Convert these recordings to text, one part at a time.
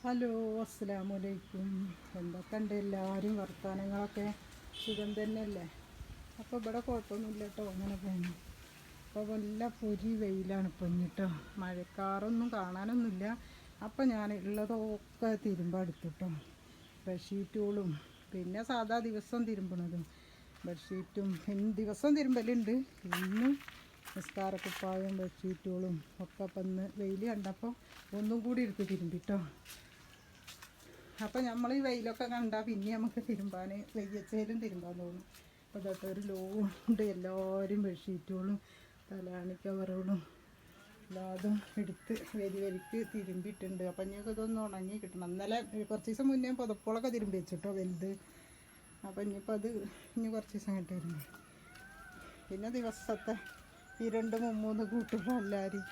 Hello, അസ്സലാമു അലൈക്കും. എന്തൊക്കെയുണ്ട് എല്ലാവരും വർത്തമാനങ്ങളൊക്കെ? സുഖം തന്നെയല്ലേ? അപ്പോൾ ഇവിടെ കുഴപ്പമൊന്നുമില്ല കേട്ടോ, അങ്ങനെ പോകുന്നു. അപ്പോൾ നല്ല പൊരി വെയിലാണ് ഇപ്പം കേട്ടോ, മഴക്കാറൊന്നും കാണാനൊന്നുമില്ല. അപ്പം ഞാൻ ഉള്ളതൊക്കെ തിരുമ്പെടുത്തു കേട്ടോ, ബെഡ്ഷീറ്റുകളും പിന്നെ സാധാ ദിവസം തിരുമ്പണതും ബെഡ്ഷീറ്റും ദിവസം തിരുമ്പലുണ്ട്. ഇന്നും നിസ്കാരക്കുപ്പായും ബെഡ്ഷീറ്റുകളും ഒക്കെ അപ്പം ഇന്ന് വെയിൽ കണ്ടപ്പോൾ ഒന്നും കൂടി എടുത്ത് തിരുമ്പിട്ടോ. അപ്പോൾ നമ്മൾ ഈ വെയിലൊക്കെ കണ്ടാൽ പിന്നെ നമുക്ക് തിരുമ്പാൻ വെയ്യച്ചേലും തിരുമ്പാൻ തോന്നും. അപ്പോൾ ഇതൊക്കെ ഒരു ലോഡ് എല്ലാവരും ബെഡ്ഷീറ്റുകളും തലാണി കവറുകളും എല്ലാതും എടുത്ത് വരിക്ക് തിരുമ്പിയിട്ടുണ്ട്. അപ്പം ഇനിയൊക്കെ ഇതൊന്ന് ഉണങ്ങി കിട്ടണം. ഇന്നലെ കുറച്ച് ദിവസം മുന്നേ പുതപ്പോളൊക്കെ തിരുമ്പി വെച്ചിട്ടോ വലുത്. അപ്പം ഇനിയിപ്പോൾ അത് ഇനി കുറച്ച് ദിവസം കിട്ടിയിരുന്നു. പിന്നെ ദിവസത്തെ ഈ 2-3 കൂട്ടുള്ള എല്ലാവരും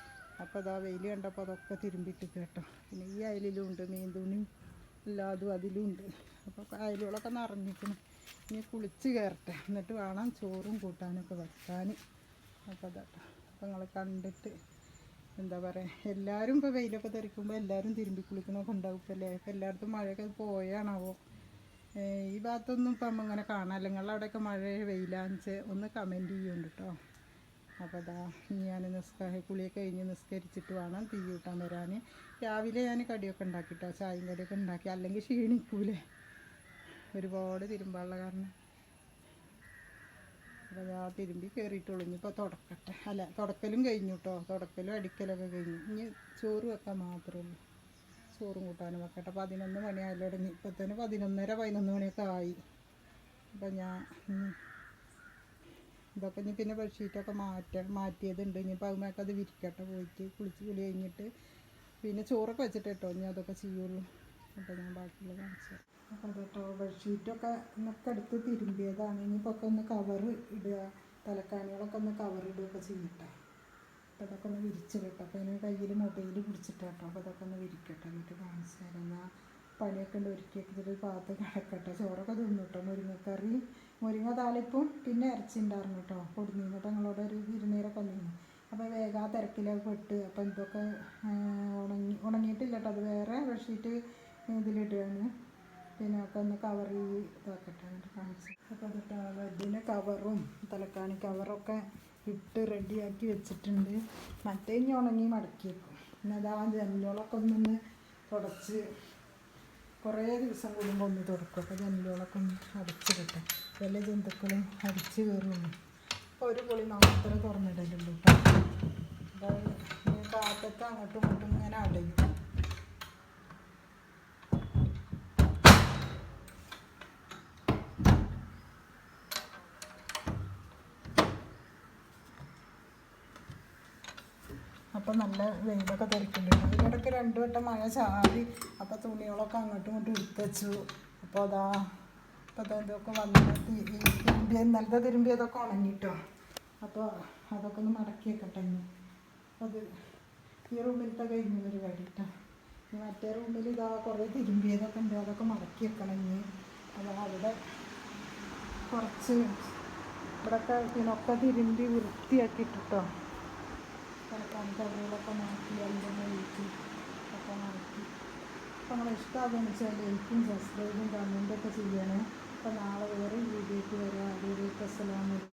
അപ്പോൾ അതാ വെയിൽ കണ്ടപ്പോൾ അതൊക്കെ തിരുമ്പിയിട്ട് കേട്ടോ. പിന്നെ ഈ അയലിലും ഉണ്ട് മീൻ തുണി എല്ലാതും അതിലും ഉണ്ട്. അപ്പോൾ അയലുകളൊക്കെ നിറഞ്ഞിരിക്കണം. ഇനി കുളിച്ച് കയറട്ടെ, എന്നിട്ട് വേണം ചോറും കൂട്ടാനൊക്കെ വെക്കാൻ. അപ്പോൾ അതാട്ടോ. അപ്പോൾ നിങ്ങൾ കണ്ടിട്ട് എന്താ പറയുക, എല്ലാവരും ഇപ്പോൾ വെയിലൊക്കെ തെറിക്കുമ്പോൾ എല്ലാവരും തിരുമ്പി കുളിക്കണമൊക്കെ ഉണ്ടാവും ഇപ്പോൾ അല്ലേ? ഇപ്പോൾ എല്ലായിടത്തും മഴയൊക്കെ പോയാണാവോ? ഈ ഭാഗത്തൊന്നും ഇപ്പം ഇങ്ങനെ കാണാമല്ലോ. നിങ്ങളവിടെയൊക്കെ മഴ വെയിലാണെന്ന് ഒന്ന് കമൻറ്റ് ചെയ്യുന്നുണ്ട് കേട്ടോ. അപ്പോൾ അതാ ഞാൻ കുളിയൊക്കെ കഴിഞ്ഞ് നിസ്കരിച്ചിട്ട് വേണം തീ കൂട്ടാൻ വരാൻ. രാവിലെ ഞാൻ കടിയൊക്കെ ഉണ്ടാക്കിട്ടോ, ചായയും കടിയൊക്കെ ഉണ്ടാക്കി, അല്ലെങ്കിൽ ക്ഷീണിക്കൂലേ ഒരുപാട് തിരുമ്പാനുള്ള കാരണം. അപ്പോൾ ഞാൻ തിരുമ്പി കയറിയിട്ടുള്ളൂ. ഇനിയിപ്പോൾ തുടക്കട്ടെ, അല്ല തുടക്കലും കഴിഞ്ഞു കേട്ടോ, തുടക്കലും അടിക്കലൊക്കെ കഴിഞ്ഞു. ഇനി ചോറ് വെക്കാൻ മാത്രമേ ഉള്ളൂ. ചോറും കൂട്ടാനും വെക്കട്ടെ. 11 മണിയായാലും തുടങ്ങി. ഇപ്പോൾ തന്നെ 11:30-11 മണിയൊക്കെ ആയി. അപ്പോൾ ഞാൻ ഇതൊക്കെ ഇനി പിന്നെ ബെഡ്ഷീറ്റൊക്കെ മാറ്റിയതുണ്ട്. ഇനിയിപ്പോൾ അതുമൊക്കെ അത് വിരിക്കട്ടെ, പോയിട്ട് കുളി കഴിഞ്ഞിട്ട് പിന്നെ ചോറൊക്കെ വെച്ചിട്ട് കേട്ടോ ഇനി അതൊക്കെ ചെയ്യുള്ളൂ. അപ്പോൾ ഞാൻ ബാക്കിയുള്ള കാണിച്ചു. അപ്പോൾ കേട്ടോ ബെഡ്ഷീറ്റൊക്കെ എന്നൊക്കെ എടുത്ത് തിരുമ്പിയതാണ്. ഇനിയിപ്പോൾ ഒക്കെ ഒന്ന് കവറ് ഇടുക, തലക്കാണികളൊക്കെ ഒന്ന് കവറിടുകയൊക്കെ ചെയ്യട്ടെ. അപ്പോൾ അതൊക്കെ ഒന്ന് വിരിച്ച് കേട്ടോ. അപ്പോൾ അതിന് കയ്യിൽ മൊബൈൽ പിടിച്ചിട്ട് കേട്ടോ. അപ്പോൾ അതൊക്കെ ഒന്ന് വിരിക്കട്ടെ, എന്നിട്ട് കാണിച്ചു തരാം. എന്നാൽ പണിയൊക്കെ ഉണ്ട്, ഒരുക്കി വെച്ചിട്ട് ഭാഗത്ത് കിടക്കട്ടെ. ചോറൊക്കെ തിന്നു കേട്ടോ. മുരിങ്ങക്കറി, മുരിങ്ങ താളിപ്പും പിന്നെ ഇറച്ചിണ്ടായിരുന്നു കേട്ടോ. കൊടുന്നിട്ട് ഞങ്ങളോട് ഒരു ഇരുന്നേരൊക്കെ വന്നിരുന്നു. അപ്പോൾ വേഗം ആ തിരക്കിലൊക്കെ പെട്ട് അപ്പോൾ ഇതൊക്കെ ഉണങ്ങിയിട്ടില്ല കേട്ടോ. അത് വേറെ ബെഡ്ഷീറ്റ് ഇതിലിടുകയാണ്. പിന്നെ ഒക്കെ ഒന്ന് കവർ ഇതാക്കട്ടെ, എന്നിട്ട് കാണിച്ചു. അപ്പോൾ അതിട്ട് ബെഡിന് കവറും തലക്കാണി കവറൊക്കെ ഇട്ട് റെഡിയാക്കി വെച്ചിട്ടുണ്ട്. മറ്റേ ഇനി ഉണങ്ങി മടക്കി വെക്കും. പിന്നെ അതാ ജനലുകളൊക്കെ ഒന്നൊന്ന് തുടച്ച് കുറേ ദിവസം കൂടുമ്പോൾ ഒന്ന് തുടക്കും. അപ്പോൾ ജനലുകളൊക്കെ ഒന്ന് അടച്ച് കിട്ടും, വല്ല ജന്തുക്കളും അടിച്ച് കയറുള്ളൂ. അപ്പോൾ ഒരു പൊളി മാത്രമേ തുറന്നിടലുള്ളൂ കേട്ടോ. അപ്പോൾ കാറ്റത്ത് അങ്ങോട്ടും ഇങ്ങോട്ടും ഇങ്ങനെ അടയും. അപ്പോൾ നല്ല വെയിലൊക്കെ തെറിക്കുന്നുണ്ട്. അതിനിടയ്ക്ക് 2 വട്ടം മഴ ചാടി. അപ്പോൾ തുണികളൊക്കെ അങ്ങോട്ടും ഇങ്ങോട്ടും എടുത്ത് വെച്ചു. അപ്പോൾ അതാ ഇപ്പോൾ ഇതൊക്കെ വന്ന് ഇന്നലത്തെ തിരുമ്പിയതൊക്കെ ഉണങ്ങിട്ടോ. അപ്പോൾ അതൊക്കെ ഒന്ന് മടക്കി വെക്കട്ടെ. അത് ഈ റൂമിലത്തെ കഴിഞ്ഞ ഒരു വഴിട്ടോ. മറ്റേ റൂമിൽ ഇതാ കുറേ തിരുമ്പിയതൊക്കെ ഉണ്ട്, അതൊക്കെ മടക്കി വെക്കണം. ഇനി അത് അവിടെ കുറച്ച് ഇവിടെയൊക്കെ ഇതിനൊക്കെ തിരുമ്പി വൃത്തിയാക്കിയിട്ടോ. കറികളൊക്കെ മാറ്റി എല്ലാം ഒഴിച്ച് ഒക്കെ മാറ്റി. അപ്പോൾ നിങ്ങൾ ഇഷ്ടമാകുമെന്ന് വെച്ചാൽ ലൈക്കും സബ്സ്ക്രൈബും കമൻറ്റൊക്കെ ചെയ്യണേ. അപ്പോൾ നാളെ വേറെ വീഡിയോയ്ക്ക് വരാം. അസ്സലാമു അലൈക്കും.